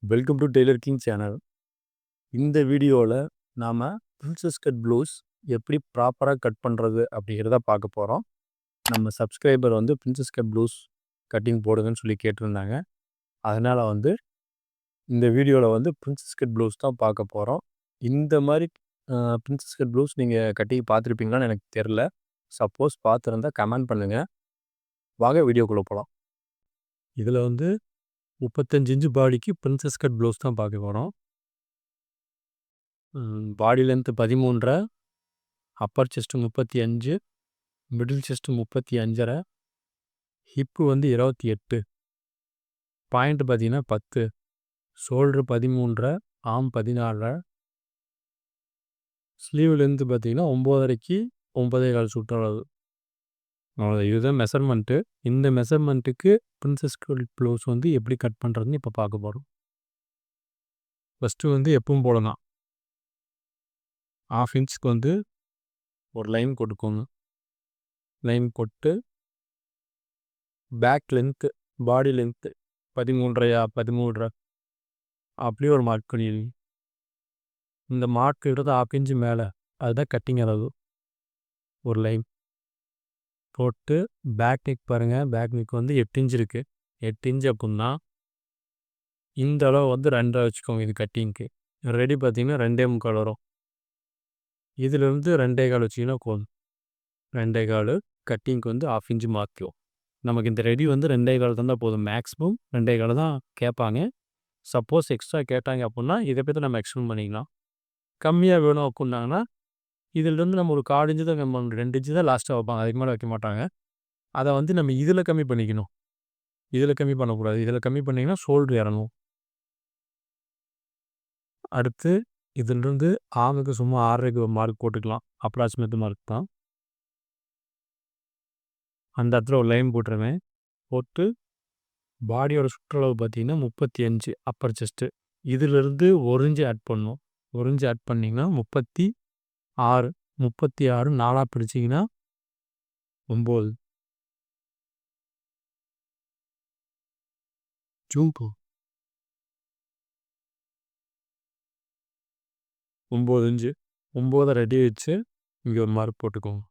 Welcome to Taylor king channel. இந்த வீடியோவில் நாம் பிரின்சஸ் கட் ப்ளவுஸ் எப்படி ப்ராப்பராக கட் பண்ணுறது அப்படிங்கிறத பார்க்க போகிறோம். நம்ம சப்ஸ்கிரைபர் வந்து பிரின்சஸ் கட் ப்ளவுஸ் கட்டிங் போடுங்கன்னு சொல்லி கேட்டிருந்தாங்க. அதனால் வந்து இந்த வீடியோவில் வந்து பிரின்சஸ் கட் ப்ளவுஸ் தான் பார்க்க போகிறோம். இந்த மாதிரி பிரின்சஸ் கட் ப்ளவுஸ் நீங்கள் கட்டிங் பார்த்துருப்பீங்களான்னு எனக்கு தெரில. சப்போஸ் பார்த்துருந்தா கமெண்ட் பண்ணுங்கள். வாங்க வீடியோக்குள்ளே போகலாம். இதில் வந்து 35 இன்ச்சு பாடிக்கு பிரின்சஸ் கட் ப்ளவுஸ் தான் பார்க்க போகிறோம். Body length 13.5, upper chest 35, middle chest 35.5, hip வந்து 28, பாயிண்ட் பார்த்தீங்கன்னா 10, ஷோல்ட்ரு 13.5, ஆர்ம் 14, ஸ்லீவ் லென்த்து பார்த்தீங்கன்னா 9.5க்கு 9.25 சுற்றளவு. இதுதான் மெஷர்மெண்ட்டு. இந்த மெஷர்மெண்ட்டுக்கு பிரின்சஸ் கட் ப்ளவுஸ் வந்து எப்படி கட் பண்ணுறதுன்னு இப்போ பார்க்க போகிறோம். ஃபஸ்ட்டு வந்து எப்பவும் போடலாம் 1/2 இன்ச்சுக்கு வந்து ஒரு லைன் போட்டுக்கோங்க. லைன் போட்டு பேக் லென்த்து பாடி லென்த்து 13.5 அப்படியே ஒரு மார்க் பண்ணிடுவீங்க. இந்த மார்க் எடுத்து 1/2 இன்ச்சு மேலே அதுதான் கட்டிங் அளவு. ஒரு லைன் போட்டு பேக் நெக் பாருங்கள். பேக் நெக் வந்து 8 இன்ச் இருக்குது. 8 இன்ச் அப்படின்னா இந்த அளவு வந்து 2 வச்சுக்கோங்க. இது கட்டிங்க்கு ரெடி பார்த்தீங்கன்னா 2.25 வரும். இதிலேருந்து 2.25 வச்சிங்கன்னா போதும். 2.25 கட்டிங்க்கு வந்து 1/2 இன்ச்சு மாற்றிக்கும். நமக்கு இந்த ரெடி வந்து 2.25 தந்தால் போதும். மேக்ஸிமம் 2.25 தான் கேட்பாங்க. சப்போஸ் எக்ஸ்ட்ரா கேட்டாங்க அப்படின்னா இதை பற்றி நம்ம எக்ஸ்டெண்ட் பண்ணிக்கலாம். கம்மியாக வேணும் அப்படின்னாங்கன்னா இதிலேருந்து நம்ம ஒரு 1/4 இன்ச்சு தான் 2 இன்ச்சு தான் லாஸ்ட்டாக வைப்பாங்க. அதுக்கு மேலே வைக்க மாட்டாங்க. அதை வந்து நம்ம இதில் கம்மி பண்ணிக்கணும். இதில் கம்மி பண்ணக்கூடாது. இதில் கம்மி பண்ணிங்கன்னா ஷோல்ட்ரு இறங்கும். அடுத்து இதிலிருந்து ஆர்முக்கு சும்மா 6.5க்கு மார்க் போட்டுக்கலாம். அப்ராக்சிமேட் மார்க் தான். அந்த இடத்துல ஒரு லைன் போட்டுருவேன். போட்டு பாடியோட சுற்றளவு பார்த்தீங்கன்னா 35 அப்பர் செஸ்ட்டு. இதிலிருந்து 1 இன்ச்சு ஆட் பண்ணணும். 1 இன்ச்சு ஆட் பண்ணிங்கன்னா 36. 36 4ஆக பிரிச்சிங்கன்னா 9. ஜூம்பு 9 இன்ச்சு. 9 ரெடி வச்சு இங்கே ஒரு மார்க் போட்டுக்கோங்க.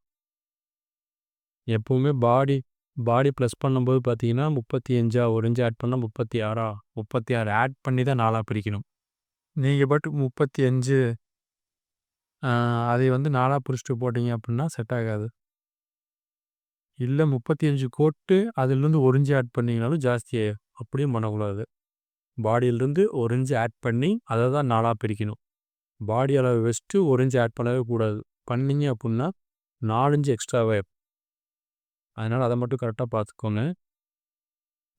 எப்போவுமே பாடி ப்ளஸ் பண்ணும்போது பார்த்தீங்கன்னா 35 1 இன்ச்சு ஆட் பண்ணால் 36. 36 ஆட் பண்ணி தான் 4ஆக பிரிக்கணும். நீங்கள் பாட்டுக்கு 35 அதை வந்து 4ஆக பிரிச்சுட்டு போட்டிங்க அப்படின்னா செட் ஆகாது. இல்லை 35 கோட்டு அதிலிருந்து 1 இன்ச்சு ஆட் பண்ணிங்கனாலும் ஜாஸ்தியாகும். அப்படியும் பண்ணக்கூடாது. பாடியிலிருந்து 1 இன்ச்சு ஆட் பண்ணி அதை தான் 4ஆக பிரிக்கணும். பாடி அளவு வச்சுட்டு 1 இன்ச்சு ஆட் பண்ணவே கூடாது. பண்ணிங்க அப்படின்னா 4 இன்ச்சு எக்ஸ்ட்ராவே. அதனால் அதை மட்டும் கரெக்டாக பார்த்துக்கோங்க.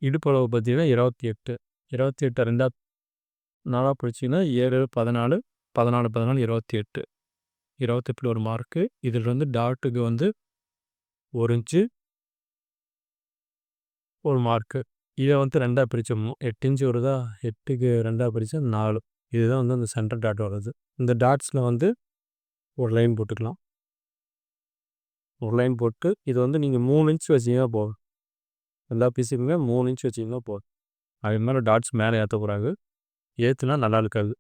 இடுப்பளவு பார்த்தீங்கன்னா 28. 28 2ஆக 4ஆக பிரிச்சிங்கன்னா 7 14 14 14 28. 28 ஒரு மார்க்கு. இதிலிருந்து டாட்டுக்கு வந்து 1 இன்ச்சு ஒரு மார்க்கு. இதை வந்து 2ஆக பிரிச்சிடணும். 8 இன்ச்சு வருதா, 8க்கு 2ஆக பிரித்தா 4. இதுதான் வந்து அந்த சென்டர் டாட் வருது. இந்த டாட்ஸில் வந்து ஒரு லைன் போட்டுக்கலாம். ஒரு லைன் போட்டு இது வந்து நீங்கள் 3 இன்ச் வச்சிங்கன்னா போதும். எல்லா பீஸுக்குமே 3 இன்ச் வச்சிங்கன்னா போதும். அது மேலே டாட்ஸ் மேலே ஏற்றக்கூடாது. ஏற்றுனா நல்லா இருக்காது.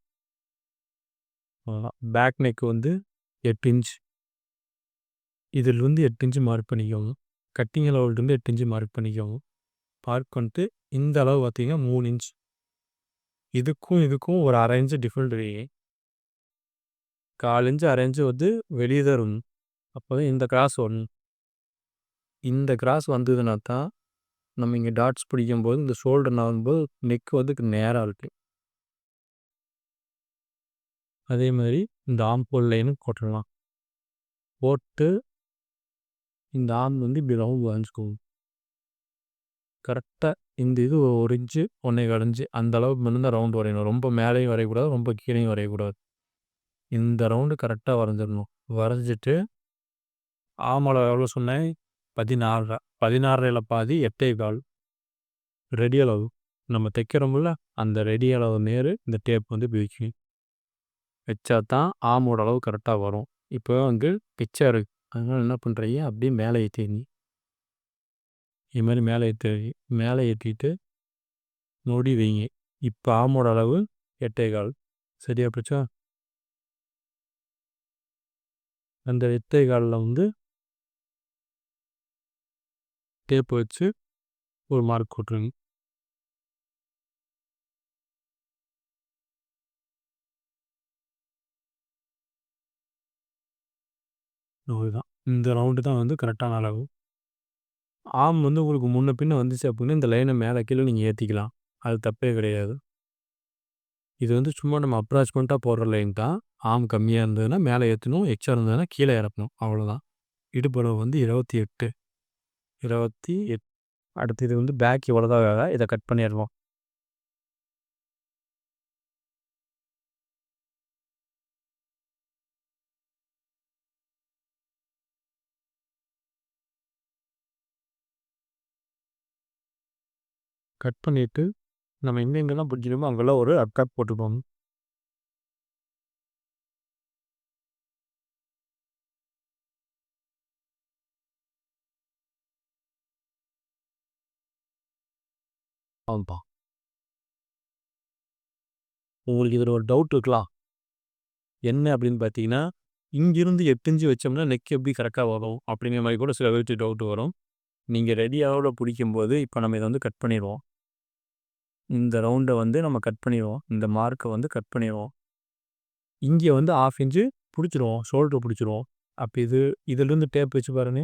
பேக் நெக் வந்து 8 இன்ச். இதில் வந்து 8 இன்ச்சு மார்க் பண்ணிக்கோங்க. கட்டிங் அளவுலேருந்து 8 இன்ச்சு மார்க் பண்ணிக்கோங்க. மார்க் பண்ணிட்டு இந்த அளவு பார்த்தீங்கன்னா 3 இன்ச். இதுக்கும் ஒரு 1/2 இன்ச்சு டிஃப்ரெண்ட் வைங்க. 1/4 இன்ச்சு 1/2 இன்ச்சு வந்து வெளியே தான் இருக்கும். அப்போ தான் இந்த கிராஸ் வரணும். இந்த கிராஸ் வந்ததுன்னா தான் நம்ம இங்கே டாட்ஸ் பிடிக்கும்போது இந்த ஷோல்டர் ஆகும்போது நெக் வந்து நேராக இருக்குது. அதே மாதிரி இந்த ஆம்போல் லைனும் போட்டுடலாம். போட்டு இந்த ஆர்ம் வந்து இப்படி ரவுண்ட் வரைஞ்சிக்கோங்க. கரெக்டாக இந்த இது 1 இன்ச்சு 1.25 இன்ச்சு அந்த அளவுக்கு மட்டும்தான் ரவுண்டு வரையணும். ரொம்ப மேலேயும் வரையக்கூடாது, ரொம்ப கீழேயும் வரையக்கூடாது. இந்த ரவுண்டு கரெக்டாக வரைஞ்சிடணும். வரைஞ்சிட்டு ஆர்ம் அளவு எவ்வளோ சொன்னேன்? 16. 16ல் பாதி 8.25 ரெடி அளவு. நம்ம தைக்கிறோம்ல அந்த ரெடி அளவு நேர் இந்த டேப் வந்து இப்படி வைக்கணும். வச்சா தான் ஆர்மோட அளவு கரெக்டாக வரும். இப்போ வந்து பிக்சர் இருக்குது. அதனால் என்ன பண்ணுறீங்க, அப்படியே மேலே ஏற்றிங்க. இது மாதிரி மேலே ஏற்றிட்டு நொடி வைங்க. இப்போ ஆமோட அளவு 8.25. சரியா போச்சா? அந்த 8.25ல் வந்து டேப் வச்சு ஒரு மார்க் போட்டுருங்க. அவ்வளோதான். இந்த ரவுண்டு தான் வந்து கரெக்டான அளவு. ஆம் வந்து உங்களுக்கு முன்ன பின்ன வந்துச்சு அப்படின்னா இந்த லைனை மேலே கீழே நீங்கள் ஏற்றிக்கலாம். அது தப்பே கிடையாது. இது வந்து சும்மா நம்ம அப்ராக்சிமேட்டாக போடுற லைன் தான். ஆம் கம்மியாக இருந்ததுன்னா மேலே ஏற்றணும், எக்ஸ்ட்ரா இருந்ததுன்னா கீழே இறக்கணும், அவ்வளோதான். இடுப்பளவு வந்து 28. 28. அடுத்து இது வந்து பேக் இவ்வளோ தான் வேலை. இதை கட் பண்ணிடுவோம். கட் பண்ணிவிட்டு நம்ம எங்கெங்கெல்லாம் பிடிக்கணுமோ அங்கெல்லாம் ஒரு அப்காப் போட்டுப்போம். ஆமாப்பா. உங்களுக்கு இதில் ஒரு டவுட் இருக்கலாம். என்ன அப்படின்னு பார்த்தீங்கன்னா, இங்கிருந்து 8 இன்ச்சு வச்சோம்னா நெக் எப்படி கரெக்டாக வரும் அப்படிங்கிற மாதிரி கூட சில பேருக்கு டவுட் வரும். நீங்கள் ரெடி அளவில் பிடிக்கும்போது இப்போ நம்ம இதை வந்து கட் பண்ணிடுவோம். இந்த ரவுண்டை வந்து நம்ம கட் பண்ணிடுவோம். இந்த மார்க்கை வந்து கட் பண்ணிடுவோம். இங்கே வந்து 1/2 இன்ச்சு பிடிச்சிருவோம், ஷோல்டர் பிடிச்சிருவோம். அப்போ இதிலிருந்து டேப் வச்சு பாருங்க.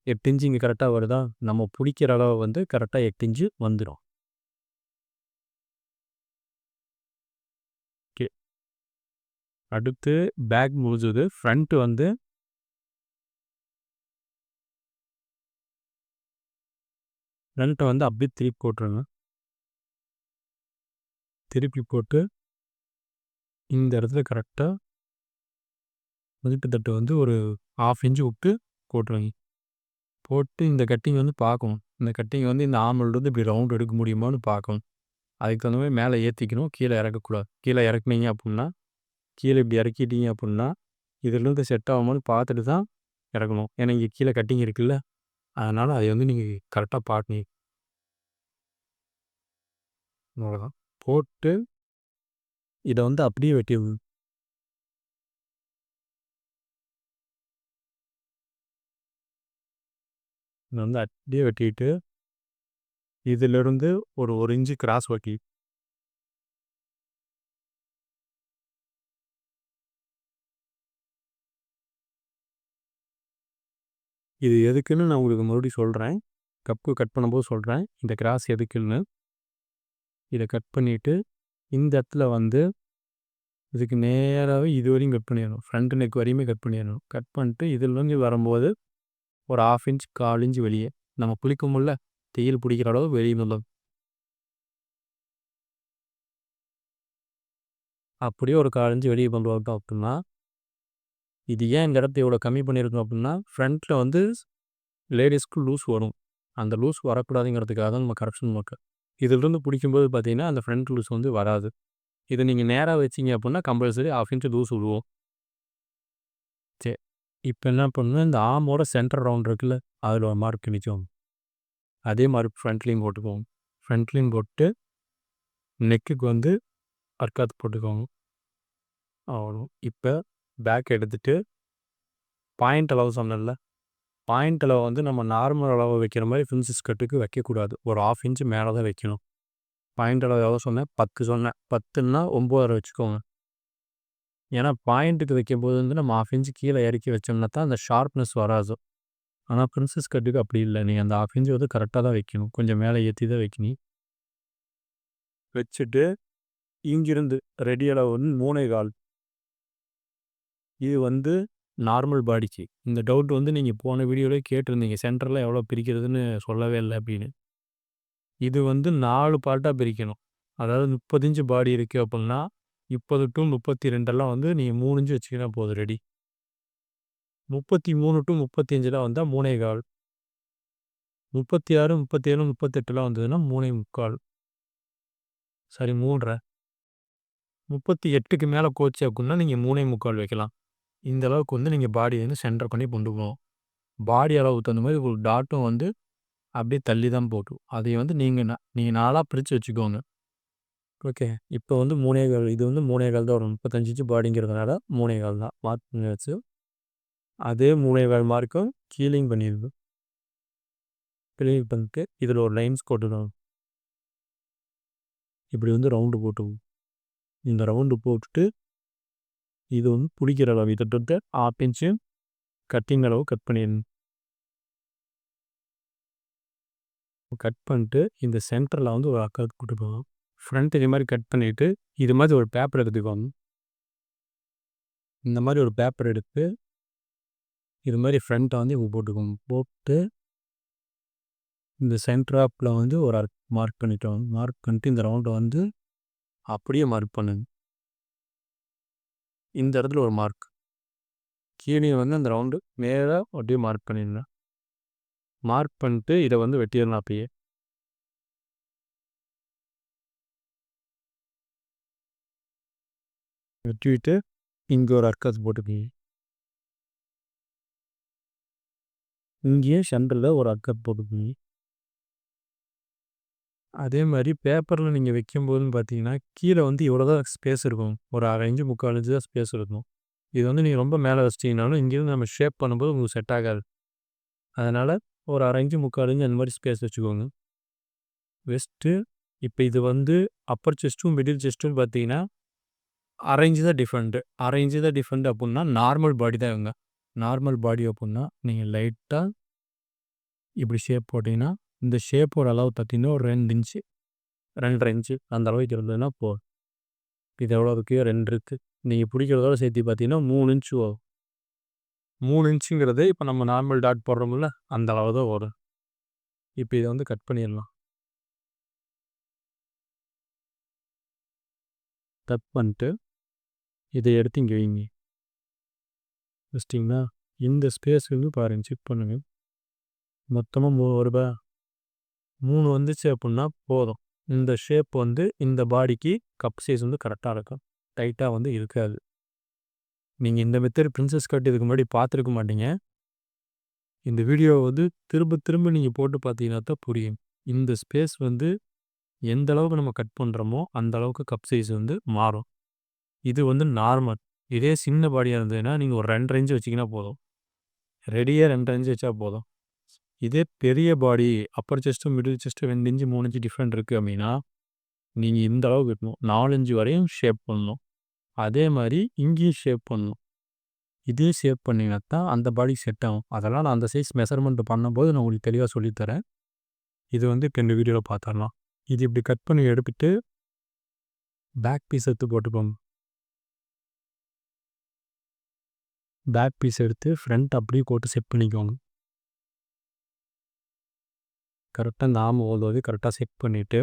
8 இன்ச்சு இங்கே கரெக்டாக வருதா? நம்ம பிடிக்கிற அளவு வந்து கரெக்டாக 8 இன்ச்சு வந்துடும். ஓகே. அடுத்து பேக் முடிஞ்சது. ஃப்ரண்ட்டு வந்து அப்படியே திருப்பி போட்டுருங்க. திருப்பி போட்டு இந்த இடத்துல கரெக்டாக மதிப்பு தட்டு வந்து ஒரு 1/2 இன்ச்சு விட்டு போட்டுருங்க. போட்டு இந்த கட்டிங் வந்து பார்க்கணும். இந்த கட்டிங் வந்து இந்த ஆர்ம்லேருந்து இப்படி ரவுண்ட் எடுக்க முடியுமான்னு பார்க்கணும். அதுக்கு தகுந்த மாதிரி மேலே ஏற்றிக்கணும், கீழே இறக்கக்கூடாது. கீழே இறக்குனீங்க அப்படின்னா, கீழே இப்படி இறக்கிட்டீங்க அப்படின்னா, இதிலேருந்து செட் ஆகுமான்னு பார்த்துட்டு தான் இறக்கணும். ஏன்னா இங்கே கீழே கட்டிங் இருக்குல்ல, அதனால் அதை வந்து நீங்கள் கரெக்டாக பார்க்கணும். அவ்வளோதான். போட்டு இதை வந்து அப்படியே வெட்டிடணும். இதை வந்து அப்படியே வெட்டிட்டு இதிலிருந்து ஒரு 1 இன்ச்சு கிராஸ் வெட்டி இது எதுக்குன்னு நான் உங்களுக்கு மறுபடியும் சொல்கிறேன். கப்பு கட் பண்ணும்போது சொல்கிறேன். இந்த கிராஸ் எதுக்குன்னு. இதை கட் பண்ணிவிட்டு இந்த இடத்துல வந்து இதுக்கு நேராகவே இது வரையும் கட் பண்ணிடணும். ஃப்ரண்ட் நெக் வரையுமே கட் பண்ணிடணும். கட் பண்ணிட்டு இதிலேருந்து வரும்போது ஒரு 1/2 இன்ச் 1/4 இன்ச் வெளியே நம்ம பிடிக்கும்ல, தேயில் பிடிக்கிற அளவு வெளியே நல்லது. அப்படியே ஒரு 1/4 இன்ச் வெளியே கொண்டு வரட்டும் அப்படின்னா, இது ஏன் இந்த இடத்த இவ்வளோ கம்மி பண்ணியிருக்கோம் அப்படின்னா, ஃப்ரண்ட்டில் வந்து லேடிஸ்க்கு லூஸ் வரும். அந்த லூஸ் வரக்கூடாதுங்கிறதுக்காக தான் நம்ம கரெக்ஷன் மார்க். இதிலிருந்து பிடிக்கும்போது பார்த்தீங்கன்னா, அந்த ஃப்ரண்ட் லூஸ் வந்து வராது. இதை நீங்கள் நேராக வச்சிங்க அப்படின்னா கம்பல்சரி 1/2 இன்ச் லூஸ் விடுவோம். சரி. இப்போ என்ன பண்ணணும், இந்த ஆர்மோட சென்டர் ரவுண்ட் இருக்குல்ல, அதில் ஒரு மார்க் கிழிச்சோம். அதே மாதிரி ஃப்ரண்ட்லேயும் போட்டுக்குவோம். ஃப்ரண்ட்லேயும் போட்டு நெக்குக்கு வந்து அர்க்காத் போட்டுக்கோங்க. அவ்வளோ. இப்போ பேக் எடுத்துகிட்டு பாயிண்ட் அளவு சொன்னேன்ல, பாயிண்ட் அளவு வந்து நம்ம நார்மல் அளவு வைக்கிற மாதிரி பிரின்சஸ் கட்டுக்கு வைக்கக்கூடாது. ஒரு 1/2 இன்ச்சு மேலே தான் வைக்கணும். பாயிண்ட் அளவு எவ்வளோ சொன்னேன்? 10 சொன்னேன். 10ன்னா 9.5 வச்சுக்கோங்க. ஏன்னா பாயிண்ட்டுக்கு வைக்கும்போது வந்து நம்ம 1/2 இன்ச்சு கீழே இறக்கி வச்சோம்னா தான் அந்த ஷார்ப்னஸ் வராது. ஆனால் பிரின்சஸ் கட்டுக்கு அப்படி இல்லை. நீங்கள் அந்த 1/2 இன்ச்சு வந்து கரெக்டாக தான் வைக்கணும். கொஞ்சம் மேலே ஏற்றி தான் வைக்கணும். வச்சுட்டு இங்கிருந்து ரெடி அளவு வந்து 3.25. இது வந்து நார்மல் பாடிக்கு. இந்த டவுட் வந்து நீங்கள் போன வீடியோவிலே கேட்டிருந்தீங்க. சென்டரில் எவ்வளோ பிரிக்கிறதுன்னு சொல்லவே இல்லை அப்படின்னு. இது வந்து 4 பார்ட்டாக பிரிக்கணும். அதாவது 30 இன்ச்சு பாடி இருக்குது அப்படின்னா 30 to 32 வந்து நீங்கள் 3 இன்ச்சு வச்சிங்கன்னா போதும் ரெடி. 33 to 35 வந்தால் 3.25. 36, 37, 38 வந்ததுன்னா 3.25. சரி 3.5. 38க்கு மேலே போச்சு அப்படின்னா நீங்கள் 3.25 வைக்கலாம். இந்த அளவுக்கு வந்து நீங்கள் பாடியை வந்து சென்டர் பண்ணி கொண்டு போகணும். பாடி அளவுக்கு தகுந்த மாதிரி ஒரு டாட்டும் வந்து அப்படியே தள்ளி தான் போட்டும். அதை வந்து நீங்கள் 4ஆக பிரித்து வச்சுக்கோங்க. ஓகே. இப்போ வந்து 3 1/4 இது வந்து 3 1/4 தான் வரும். 35 இன்ச் பாடிங்கிறதுனால 3 1/4 தான் மார்க் பண்ணியாச்சு. அதே 3 1/4 மார்க்கும் கீழேயும் பண்ணிடுது. கிளீன் பண்ணிட்டு இதில் ஒரு லைன்ஸ் போட்டுக்கணும். இப்படி வந்து ரவுண்டு போட்டுக்கணும். இந்த ரவுண்டு போட்டுட்டு இது வந்து பிடிக்கிற அளவு கிட்டத்தட்ட 1/2 இன்ச்சு கட்டிங் அளவு கட் பண்ணிடணும். கட் பண்ணிட்டு இந்த சென்டரில் வந்து ஒரு அக்காவுக்கு போட்டுக்கணும். ஃப்ரண்ட் இது மாதிரி கட் பண்ணிவிட்டு இது மாதிரி ஒரு பேப்பர் எடுத்துக்கோங்க. இந்த மாதிரி ஒரு பேப்பர் எடுத்து இது மாதிரி ஃப்ரண்ட்டை வந்து இவங்க போட்டுக்கோங்க. போட்டு இந்த சென்ட்ராப்பில் வந்து ஒரு மார்க் பண்ணிட்டோம். மார்க் பண்ணிட்டு இந்த ரவுண்டை வந்து அப்படியே மார்க் பண்ணுங்க. இந்த இடத்துல ஒரு மார்க் கீழே வந்து அந்த ரவுண்டு மேலே அப்படியே மார்க் பண்ணிடுங்க. மார்க் பண்ணிட்டு இதை வந்து வெட்டிடலாம். அப்படியே வெட்டிவிட்டு இங்கே ஒரு அர்க்காஸ் போட்டுக்கோங்க. இங்கேயும் சென்டரில் ஒரு அர்க்காஸ் போட்டுக்கோங்க. அதே மாதிரி பேப்பரில் நீங்கள் வைக்கும்போதுன்னு பார்த்தீங்கன்னா கீழே வந்து இவ்வளோ தான் ஸ்பேஸ் இருக்கும். ஒரு 1/2 இன்ச்சு 3/4 இன்ச்சு தான் ஸ்பேஸ் இருக்கும். இது வந்து நீங்கள் ரொம்ப மேலே வச்சிட்டிங்கனாலும் இங்கேருந்து நம்ம ஷேப் பண்ணும்போது உங்களுக்கு செட் ஆகாது. அதனால் ஒரு 1/2 இன்ச்சு 3/4 இன்ச்சு அந்த மாதிரி ஸ்பேஸ் வச்சுக்கோங்க. வச்சுட்டு இப்போ இது வந்து அப்பர் செஸ்ட்டும் மிடில் செஸ்ட்டும் பார்த்தீங்கன்னா 1/2 இன்ச்சு தான் டிஃப்ரெண்ட்டு. 1/2 இன்ச்சு தான் டிஃப்ரெண்ட் அப்புடின்னா நார்மல் பாடி தான் இவங்க. நார்மல் பாடி அப்புடின்னா நீங்கள் லைட்டாக இப்படி ஷேப் போட்டிங்கன்னா இந்த ஷேப்போட அளவு பார்த்தீங்கன்னா ஒரு 2 இன்ச்சு 2.5 இன்ச்சு அந்த அளவுக்கு இருந்ததுன்னா போதும். இது எவ்வளோ இருக்குது? 2 இருக்குது. நீங்கள் பிடிக்கிறதோட சேர்த்து பார்த்தீங்கன்னா 3 இன்ச்சு வரும். 3 இன்ச்சுங்கிறது இப்போ நம்ம நார்மல் டாட் போடுறோம்ல அந்த அளவு தான் வரும். இப்போ இதை வந்து கட் பண்ணிடலாம். கட் பண்ணிட்டு இதை எடுத்து இங்கே வைங்க. வச்சிட்டிங்களா? இந்த ஸ்பேஸ் வந்து பாருங்கள், செக் பண்ணுங்கள். மொத்தமாக ஒரு 3 வந்துச்சு அப்புடின்னா போதும். இந்த ஷேப் வந்து இந்த பாடிக்கு கப் சைஸ் வந்து கரெக்டாக இருக்கும். டைட்டாக வந்து இருக்காது. நீங்கள் இந்த மெத்தட் பிரின்சஸ் கட் இதுக்கு முன்னாடி பார்த்துருக்க மாட்டீங்க. இந்த வீடியோவை வந்து திரும்ப திரும்ப நீங்கள் போட்டு பார்த்தீங்கன்னா தான் புரியும். இந்த ஸ்பேஸ் வந்து எந்த அளவுக்கு நம்ம கட் பண்ணுறோமோ அந்த அளவுக்கு கப் சைஸ் வந்து மாறும். இது வந்து நார்மல். இதே சின்ன பாடியாக இருந்ததுன்னா நீங்கள் ஒரு 2.5 இன்ச்சு வச்சிங்கன்னா போதும். ரெடியாக 2.5 இன்ச்சு வச்சா போதும். இதே பெரிய பாடி அப்பர் செஸ்ட்டும் மிடில் செஸ்ட்டும் 2 இன்ச்சு 3 இன்ச்சு டிஃப்ரெண்ட் இருக்குது அப்படின்னா நீங்கள் இந்த அளவுக்கு இருக்கணும். 4 இன்ச்சு வரையும் ஷேப் பண்ணணும். அதே மாதிரி இங்கேயும் ஷேப் பண்ணணும். இதே ஷேப் பண்ணிங்கன்னா தான் அந்த பாடி செட் ஆகும். அதெல்லாம் நான் அந்த சைஸ் மெஷர்மெண்ட் பண்ணும்போது நான் உங்களுக்கு தெளிவாக சொல்லித்தரேன். இது வந்து இப்போ இந்த வீடியோவில் பார்த்துடலாம். இது இப்படி கட் பண்ணி எடுத்துட்டு பேக் பீஸ் எடுத்து போட்டுக்கோங்க. பேக் பீஸ் எடுத்து ஃப்ரண்ட் அப்படியே போட்டு செட் பண்ணிக்கோங்க. கரெக்டாக இந்த ஆம் ஓல்வது கரெக்டாக செட் பண்ணிவிட்டு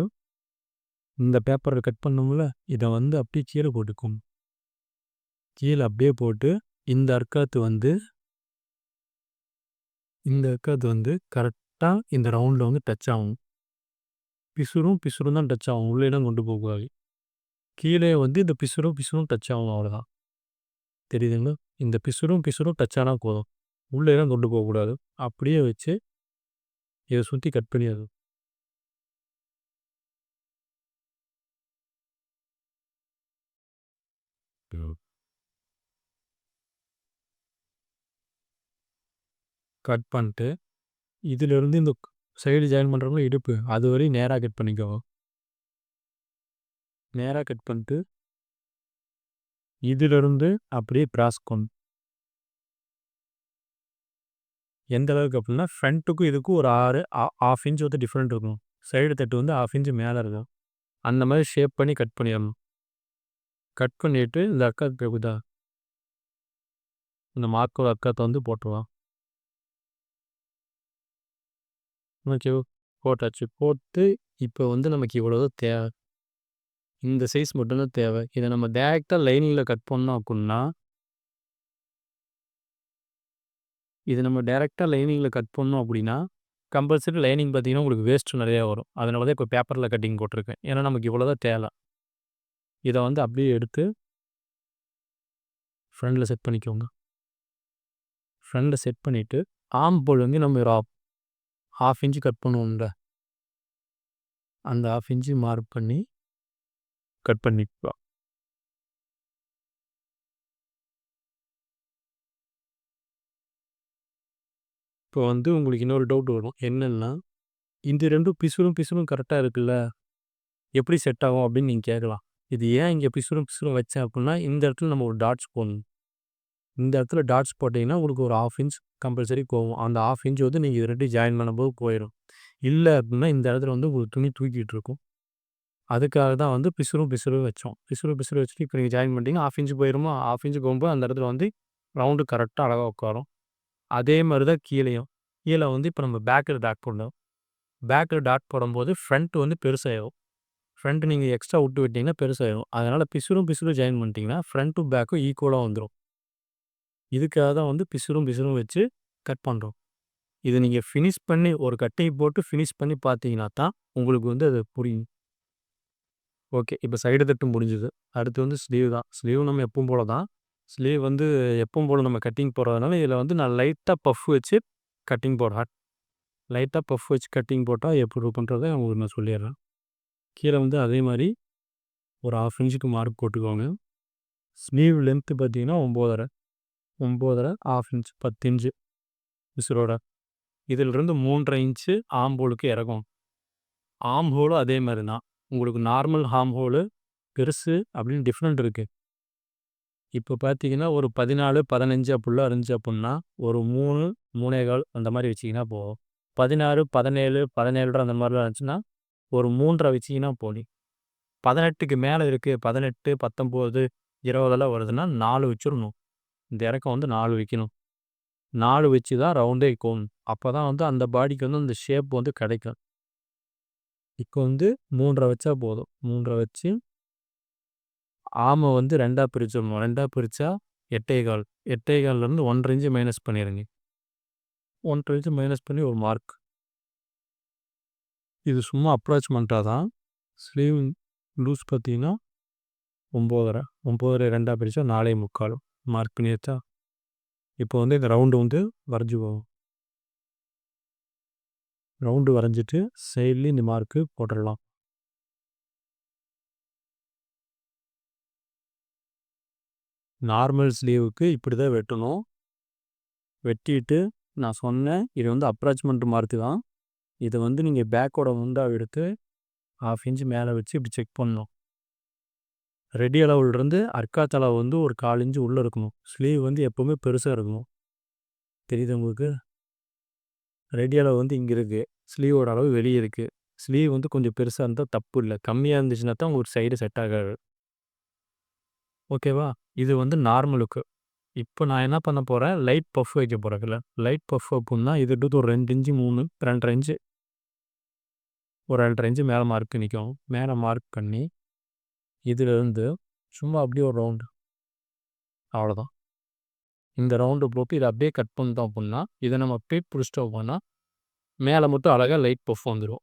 இந்த பேப்பரை கட் பண்ணோம்ல இதை வந்து அப்படியே கீழே போட்டுக்கோங்க. கீழே அப்படியே போட்டு இந்த அர்க்காத்து வந்து கரெக்டாக இந்த ரவுண்டில் வந்து டச் ஆகும். பிசுறும் தான் டச் ஆகும். உள்ளேலாம் கொண்டு போகக்கூடாது. கீழே வந்து இந்த பிசுறும் டச் ஆகும். அவ்வளோதான். தெரியுதுங்களா? இந்த பிசுறும் டச் ஆனால் போதும். உள்ளேலாம் கொண்டு போகக்கூடாது. அப்படியே வச்சு இதை சுற்றி கட் பண்ணிடுது. கட் பண்ணிட்டு இதிலிருந்து இந்த சைடு ஜாயின் பண்ணுறவங்க இடுப்பு அது வரையும் நேராக கட் பண்ணிக்கோங்க. நேராக கட் பண்ணிட்டு இதிலிருந்து அப்படியே கிராஸ் கொண்டு எந்த அளவுக்கு அப்படின்னா ஃப்ரண்ட்டுக்கும் இதுக்கும் ஒரு 1/2 இன்ச் வந்து டிஃப்ரெண்ட் இருக்கும். சைடு தட்டு வந்து 1/2 இன்ச் மேலே இருக்கும். அந்த மாதிரி ஷேப் பண்ணி கட் பண்ணிடணும். கட் பண்ணிவிட்டு இந்த அக்காத்து இருக்குதா இந்த மார்க்கோட அக்காத்தை வந்து போட்டுருவான். ஓகே போட்டாச்சு. போட்டு இப்போ வந்து நமக்கு இவ்வளோதான் தேவை. இந்த சைஸ் மட்டும்தான் தேவை. இதை நம்ம டேரெக்டாக லைனிங்கில் கட் பண்ணோம் அப்படின்னா கம்பல்சரி லைனிங் பார்த்தீங்கன்னா உங்களுக்கு வேஸ்ட் நிறையா வரும். அதனால தான் இப்போ பேப்பரில் கட்டிங் போட்டிருக்கேன். ஏன்னா நமக்கு இவ்வளோ தான் தேவை. இதை வந்து அப்படியே எடுத்து ஃப்ரண்டில் செட் பண்ணிக்கோங்க. ஃப்ரண்டில் செட் பண்ணிவிட்டு ஆம் போல் வந்து நம்ம ஒரு 1/2 இன்ச்சு கட் பண்ணுவோம்ல அந்த 1/2 இன்ச்சு மார்க் பண்ணி கட் பண்ணிக்கலாம். இப்போ வந்து உங்களுக்கு இன்னொரு டவுட் வரும். என்னன்னா, இந்த 2ம் பிசுறும் பிசுறும் கரெக்ட்டா இருக்குல்ல. எப்படி செட் ஆகும் அப்படின்னு நீங்க கேட்கலாம். இது ஏன் இங்க பிசுறும் பிசுறும் வச்சேன் அப்படின்னா, இந்த இடத்துல நம்ம ஒரு டாட்ஸ் போடணும். இந்த இடத்துல டாட்ஸ் போட்டீங்கன்னா, உங்களுக்கு ஒரு 1/2 இன்ச் கம்பல்சரி போகும். அந்த 1/2 இன்ச் வந்து நீங்க இது 2யும் ஜாயின் பண்ணும்போது போயிரும். இல்ல அப்படின்னா, இந்த இடத்துல வந்து உங்களுக்கு துணி தூக்கிட்டு இருக்கும். அதுக்காக தான் வந்து பிசுறும் பிசுறும் வச்சோம். பிசுறு பிசுறு வச்சுட்டு இப்போ நீங்க ஜாயின் பண்ணிட்டீங்கன்னா, 1/2 இன்ச் போயிருமா? 1/2 இன்ச் போகும்போது அந்த இடத்துல வந்து ரவுண்டு கரெக்ட்டா அழகா உட்காரும். அதே மாரி தான் கீழயும். கீழ வந்து இப்போ நம்ம பேக்ல டாட் போடணும். பேக்ல டாட் போடும்போது ஃப்ரண்ட் வந்து பெருசாயிரும். ஃப்ரண்ட் நீங்க எக்ஸ்ட்ரா விட்டு விட்டீங்கன்னா பெருசாயிரும். அதனால பிசுறும் பிசுறும் ஜாயின் பண்ணிட்டீங்கன்னா, ஃப்ரண்ட்டும் பேக்கும் ஈக்குவலா வந்துரும். இதுக்காக தான் வந்து பிசுறும் பிசுறும் வச்சு கட் பண்றோம். இத நீங்க ஃபினிஷ் பண்ணி ஒரு கட்டிங் போட்டு ஃபினிஷ் பண்ணி பார்த்தீங்கன்னா தான், உங்களுக்கு வந்து அது புரியும். ஓகே. இப்ப சைடு தட்டு முடிஞ்சுது. அடுத்து வந்து ஸ்லீவ் தான். ஸ்லீவ் நம்ம எப்பவும் போல தான். ஸ்லீவ் வந்து எப்பவும் போல நம்ம கட்டிங் போடுறதுனால, இதில வந்து நான் லைட்டா பஃப் வச்சு கட்டிங் போடுறேன். லைட்டா பஃப் வச்சு கட்டிங் போட்டா எப்படி இருக்குன்றத உங்களுக்கு நான் சொல்லிர்றேன். கீழ வந்து அதே மாரி ஒரு 1/2 இன்ச்சுக்கு மார்க் போட்டுக்கோங்க. ஸ்லீவ் லென்த் பார்த்தீங்கன்னா 9 1/2 1/2 இன்ச் 10 இன்ச்சு விசிறோட. இதிலிருந்து 3 1/2 இன்ச்சு ஆர்ம் ஹோலுக்கு இறங்கும். ஆர்ம் ஹோலும் அதே மாரி தான். உங்களுக்கு நார்மல் ஆர்ம் ஹோலு, பெருசு அப்படின்னு டிஃப்ரெண்ட் இருக்கு. இப்போ பார்த்தீங்கன்னா, ஒரு 14, 15 அப்படிலாம் இருந்துச்சு அப்புட்ன்னா, ஒரு 3, 3 1/4 அந்த மாரி வச்சீங்கன்னா போதும். 16, 17, 17 1/2 அந்த மாரிலாம் இருந்துச்சுன்னா, ஒரு 3 1/2 வச்சீங்கன்னா போதும். 18க்கு மேல இருக்கு. 18, 19, 20 வருதுன்னா 4 வச்சிரணும். இந்த இறக்கம் வந்து 4 வைக்கணும். 4 வச்சு தான் ரவுண்டே கோணும். அப்பதான் வந்து அந்த பாடிக்கு வந்து அந்த ஷேப் வந்து கிடைக்கும். இப்போ வந்து 3 1/2 வச்சா போதும். 3 1/2 வச்சு ஆர்ம வந்து 2ஆ பிரிச்சிரணும். 2ஆ பிரிச்சா 8 1/4. 8 1/4லேருந்து 1 1/2 இன்ச் மைனஸ் பண்ணிருங்க. 1 1/2 இன்ச் மைனஸ் பண்ணி ஒரு மார்க். இது சும்மா அப்ராக்ஸிமென்ட்டா தான். ஸ்லீவ் லூஸ் பார்த்தீங்கன்னா 9 1/2. 9 1/2 2ஆ பிரிச்சா 4 1/4 மார்க் பண்ணியாச்சா? இப்போ வந்து இந்த ரவுண்டு வந்து வரைஞ்சுக்குவோம். ரவுண்டு வரைஞ்சிட்டு சைட்லயும் இந்த மார்க்கு போட்டுறலாம். நார்மல் ஸ்லீவுக்கு இப்படி தான் வெட்டணும். வெட்டிட்டு நான் சொன்னேன், இது வந்து அப்ராக்ஸிமென்ட் மார்க்கு தான். இத வந்து நீங்க பேக்கோட முந்தாவ எடுத்து 1/2 இன்ச் மேல வச்சு இப்படி செக் பண்ணணும். ரெடி அளவுலருந்து அர்க்காத் அளவு வந்து ஒரு 1/4 இன்ச் உள்ள இருக்கணும். ஸ்லீவ் வந்து எப்பவுமே பெருசா இருக்கணும். தெரியுதா உங்களுக்கு? ரெடி அளவு வந்து இங்க இருக்கு. ஸ்லீவோட அளவு வெளிய இருக்கு. ஸ்லீவ் வந்து கொஞ்சம் பெருசா இருந்தா தப்பு இல்ல. கம்மியா இருந்துச்சுன்னா தான் ஒரு சைடு செட் ஆகாது. ஓகேவா? இது வந்து நார்மலுக்கு. இப்ப நான் என்ன பண்ண போறேன், லைட் பஃப் வைக்க போறேன் இதுல. லைட் பஃப் அப்புட்ன்னா, இது அடுத்து ஒரு 2 இன்ச்சு 3 2 1/2 இன்ச்சு ஒரு 2 1/2 இன்ச்சு மேல மார்க் நிக்கும். மேல மார்க் பண்ணி, இதுலருந்து சும்மா அப்படியே ஒரு ரவுண்டு. அவ்வளோதான். இந்த ரவுண்டு போட்டு இத அப்படியே கட் பண்ணிட்டோம் அப்புட்ன்னா, இத நம்ம அப்படியே புடிச்சிட்டோம் அப்புட்ன்னா, மேல மட்டும் அழகா லைட் பஃப் வந்துரும்.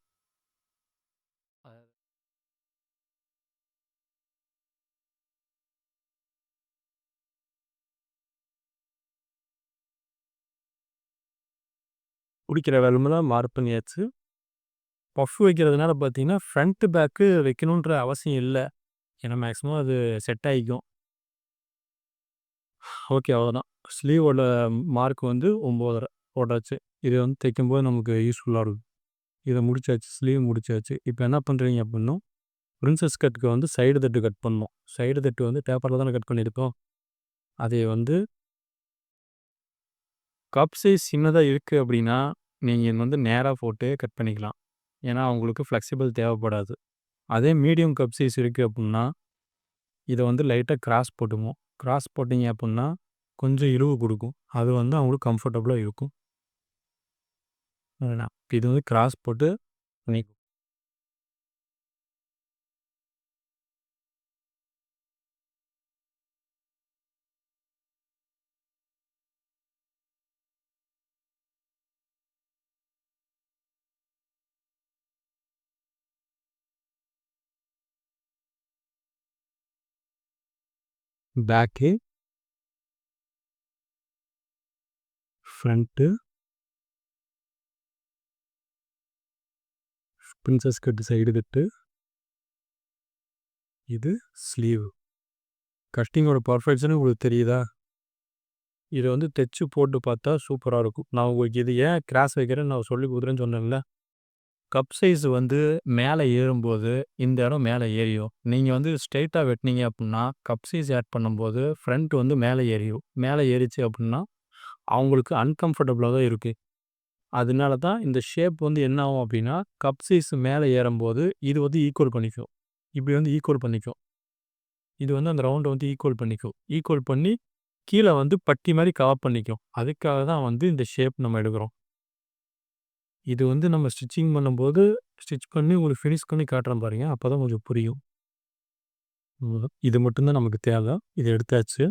புடிக்கிற வேலுமெல்லாம் மார்க் பண்ணியாச்சு. பஃப் வைக்கிறதுனால பார்த்தீங்கன்னா, ஃப்ரண்ட், பேக்கு வைக்கணுன்ற அவசியம் இல்ல. ஏன்னா மேக்ஸிமம் அது செட் ஆயிக்கும். ஓகே அவ்வளோதான். ஸ்லீவோட மார்க் வந்து 9 1/2 போட்டாச்சு. இது வந்து தைக்கும்போது நமக்கு யூஸ்ஃபுல்லா இருக்கும். இத முடிச்சாச்சு. ஸ்லீவ் முடிச்சாச்சு. இப்ப என்ன பண்றீங்க அப்புட்ன்னா, பிரின்சஸ் கட்க்கு வந்து சைடு தட்டு கட் பண்ணணும். சைடு தட்டு வந்து பேப்பர்ல தானே கட் பண்ணியிருக்கோம். அதை வந்து கப் சைஸ் சின்னதா இருக்கு அப்படின்னா, நீங்க வந்து நேரா போட்டு கட் பண்ணிக்கலாம். ஏன்னா, உங்களுக்கு ஃப்ளெக்சிபிள் தேவைப்படாது. அதே மீடியம் கப் சைஸ் இருக்கு அப்புட்ன்னா, இத வந்து லைட்டா கிராஸ் போட்டுக்கணும். கிராஸ் போட்டீங்க அப்புட்ன்னா, கொஞ்சம் இழுவு குடுக்கும். அது வந்து அவங்களுக்கு கம்ஃபர்டபுளா இருக்கும். இது வந்து கிராஸ் போட்டு பண்ணி back, front, princess cut side cut, இது ஸ்லீவ். கட்டிங்கோட பர்ஃபெக்ஷன் உங்களுக்கு தெரியுதா? இத வந்து தைச்சு போட்டு பார்த்தா சூப்பரா இருக்கும். நான் உங்களுக்கு இது ஏன் கிராஸ் வைக்கிறேன்னு நான் சொல்லிக் குடுக்குறேன்னு சொன்னேன்ல. கப் சைஸ் வந்து மேல ஏறும்போது, இந்த இடம் மேல ஏறிரும். நீங்க வந்து ஸ்ட்ரெய்ட்டா வெட்டுனீங்க அப்புட்னா, கப் சைஸ் ஆட் பண்ணும்போது ஃப்ரண்ட் வந்து மேல ஏறிரும். மேல ஏறிச்சு அப்புட்னா, அவங்களுக்கு அன்கம்ஃபர்டபுளா தான் இருக்கு. அதனால தான் இந்த ஷேப் வந்து என்ன ஆகும் அப்டின்னா, கப் சைஸ் மேல ஏறும்போது, இது வந்து ஈக்குவல் பண்ணிக்கும். இப்டி வந்து ஈக்குவல் பண்ணிக்கும். இது வந்து அந்த ரவுண்ட வந்து ஈக்குவல் பண்ணிக்கும். ஈக்குவல் பண்ணி, கீழ வந்து பட்டி மாரி கவர் பண்ணிக்கும். அதுக்காக தான் வந்து இந்த ஷேப் நம்ம எடுக்குறோம். இது வந்து நம்ம ஸ்டிச்சிங் பண்ணும்போது, ஸ்டிச் பண்ணி உங்களுக்கு ஃபினிஷ் பண்ணி காட்டுறேன் பாருங்க. அப்பதான் கொஞ்சம் புரியும். இது மட்டும் தான் நமக்கு தேவை. இத எடுத்தாச்சு.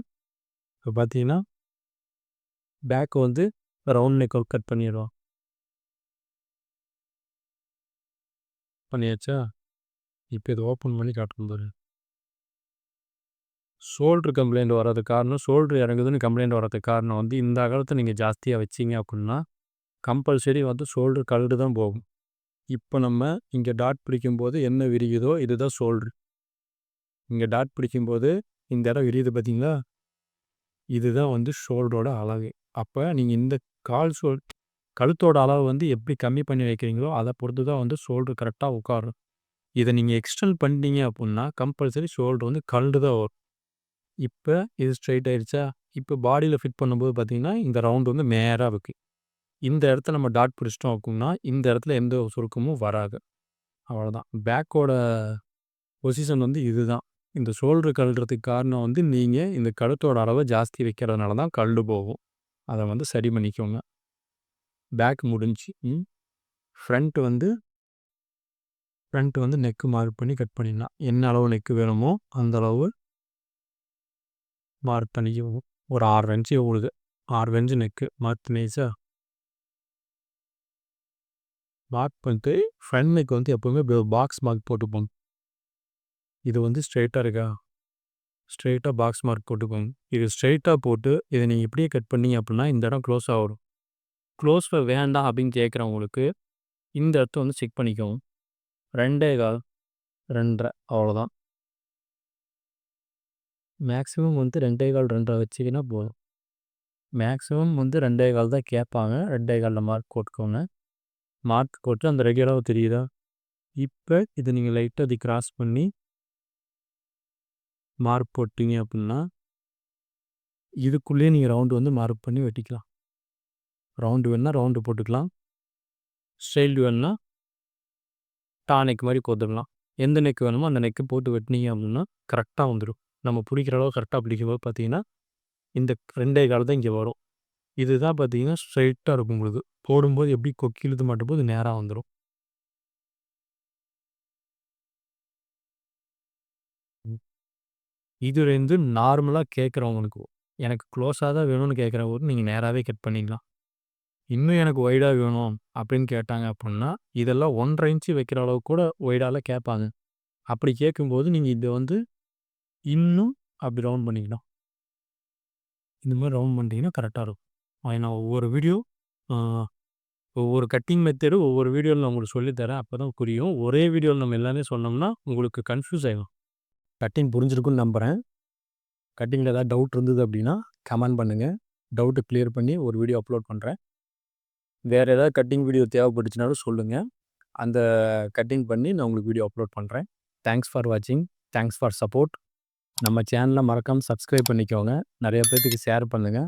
இப்ப பார்த்தீங்கன்னா, பேக் வந்து ரவுண்ட் நெக் கட் பண்ணிருவோம். பண்ணியாச்சா? இப்ப இத ஓப்பன் பண்ணி காட்டுறேன் பாருங்க. ஷோல்டர் கம்ப்ளைண்ட் வர்றதுக்கு காரணம், ஷோல்டர் இறங்குதுன்னு கம்ப்ளைண்ட் வர்றதுக்கு காரணம் வந்து, இந்த அகலத்த நீங்க ஜாஸ்தியா வச்சீங்க அப்புட்னா, கம்பல்சரி வந்து ஷோல்டர் கழண்டு தான் போகும். இப்ப நம்ம இங்க டாட் பிடிக்கும்போது என்ன விரியுதோ, இதுதான் ஷோல்டர். இங்க டாட் பிடிக்கும்போது, இந்த இடம் விரியுது பார்த்தீங்களா? இதுதான் வந்து ஷோல்டரோட அளவு. அப்ப நீங்க இந்த கால் கழுத்தோட அளவு வந்து எப்படி கம்மி பண்ணி வைக்கிறீங்களோ, அத பொறுத்து தான் வந்து ஷோல்டர் கரெக்ட்டா உட்காரும். இத நீங்க எக்ஸ்டெண்ட் பண்ணிட்டீங்க அப்புட்னா, கம்பல்சரி ஷோல்டர் வந்து கழண்டு தான் வரும். இப்ப இது ஸ்ட்ரெய்ட் ஆயிடுச்சா? இப்ப பாடியில ஃபிட் பண்ணும்போது பார்த்தீங்கன்னா, இந்த ரவுண்ட் வந்து நேரா இருக்கு. இந்த இடத்துல நம்ம டாட் பிடிச்சிட்டோம் அப்புட்னா, இந்த இடத்துல எந்த ஒரு சுருக்கமும் வராது. அவ்வளோதான். பேக்கோட பொசிஷன் வந்து இதுதான். இந்த ஷோல்டர் கழட்டுறதுக்கு காரணம் வந்து நீங்க இந்த கழுத்தோட அளவ ஜாஸ்தி வைக்கிறதுனால தான் கழண்டு போகும். அத வந்து சரி பண்ணிக்கோங்க. பேக் முடிஞ்சுச்சு. ஃப்ரண்ட் வந்து நெக் மார்க் பண்ணி கட் பண்ணிடலாம். என்ன அளவு நெக் வேணுமோ அந்த அளவு மார்க் பண்ணிக்குவோம். ஒரு 6 இன்ச்சு உங்களுக்கு 6 இன்ச்சு நெக்கு மார்க் பண்ணியாச்சா? மார்க் பண்ணிட்டு ஃப்ரண்ட் நெக் வந்து எப்பவுமே பாக்ஸ் மார்க் போட்டுப்போங்க. இது வந்து ஸ்ட்ரெய்ட்டா இருக்கா? ஸ்ட்ரெய்ட்டா பாக்ஸ் மார்க் போட்டுக்கோங்க. இது ஸ்ட்ரெய்ட்டா போட்டு இத நீங்க இப்படியே கட் பண்ணீங்க அப்புட்னா, இந்த இடம் க்ளோஸா வரும். க்ளோஸ்ல வேண்டாம் அப்படின்னு கேட்குறவங்களுக்கு, இந்த இடத்த வந்து செக் பண்ணிக்கோங்க. 2 1/4 2 1/2 அவ்வளோதான். மேக்ஸிமம் வந்து 2 1/4 2 1/2 வச்சீங்கன்னா போதும். மேக்ஸிமம் வந்து 2 1/4 தான் கேட்பாங்க. 2 1/4ல மார்க் போட்டுக்கோங்க. மார்க் போட்டு அந்த ரெகுலரா தெரியுதா? இப்ப இத நீங்க லைட்டா இத கிராஸ் பண்ணி மார்க் போட்டீங்க அப்புட்னா, இதுக்குள்ளேயே நீங்க ரவுண்ட் வந்து மார்க் பண்ணி வெட்டிக்கலாம். ரவுண்ட் வேணுனா ரவுண்டு போட்டுக்கலாம். ஸ்ட்ரெய்ட் வேணுனா நெக் மாரி கோத்துடலாம். எந்த நெக் வேணுமோ அந்த நெக் போட்டு வெட்டுனீங்க அப்டின்னா, கரெக்ட்டா வந்துரும். நம்ம பிடிக்கிற அளவு கரெக்ட்டா பிடிக்கும்போது பார்த்தீங்கன்னா, இந்த 2 1/4 தான் இங்க வரும். இதுதான் பார்த்தீங்கன்னா, ஸ்ட்ரெய்ட்டா இருக்கும் உங்களுக்கு. போடும்போது எப்படி கொக்கி இழுத்து மாட்டும்போது நேரா வந்துரும். ம். இது வந்து நார்மலா கேட்குறவங்களுக்கு. எனக்கு க்ளோஸா தான் வேணும்னு கேட்குறவங்களுக்கு நீங்க நேராவே கட் பண்ணிக்கலாம். இன்னும் எனக்கு ஒய்டா வேணும் அப்படின்னு கேட்டாங்க அப்புட்னா, இதெல்லாம் 1 1/2 இன்ச் வைக்கிற அளவுக்கு கூட ஒய்டாலாம் கேட்பாங்க. அப்படி கேட்கும்போது நீங்க இத வந்து இன்னும் அப்படி ரவுண்ட் பண்ணிக்கலாம். இந்த மாரி ரவுண்ட் பண்ணிட்டீங்கன்னா கரெக்ட்டா இருக்கும். நான் ஒவ்வொரு வீடியோ ஆ ஒவ்வொரு கட்டிங் மெத்தேடு ஒவ்வொரு வீடியோல நான் உங்களுக்கு சொல்லி தரேன். அப்பதான் புரியும். ஒரே வீடியோல நம்ம எல்லாமே சொன்னோம்னா, உங்களுக்கு கன்ஃப்யூஸ் ஆயிரும். கட்டிங் புரிஞ்சிருக்கும்னு நம்புறேன். கட்டிங்ல ஏதாவது டவுட் இருந்தது அப்படின்னா, கமெண்ட் பண்ணுங்க. டவுட்ட கிளியர் பண்ணி ஒரு வீடியோ அப்லோட் பண்றேன். வேற ஏதாவது கட்டிங் வீடியோ தேவைப்பட்டுச்சுனாலும் சொல்லுங்க. அந்த கட்டிங் பண்ணி நான் உங்களுக்கு வீடியோ அப்லோட் பண்றேன். தேங்க்ஸ் ஃபார் வாட்சிங். Thanks for support. நம்ம சேனல மறக்காம சப்ஸ்கிரைப் பண்ணிக்கோங்க. நெறைய பேத்துக்கு ஷேர் பண்ணுங்க.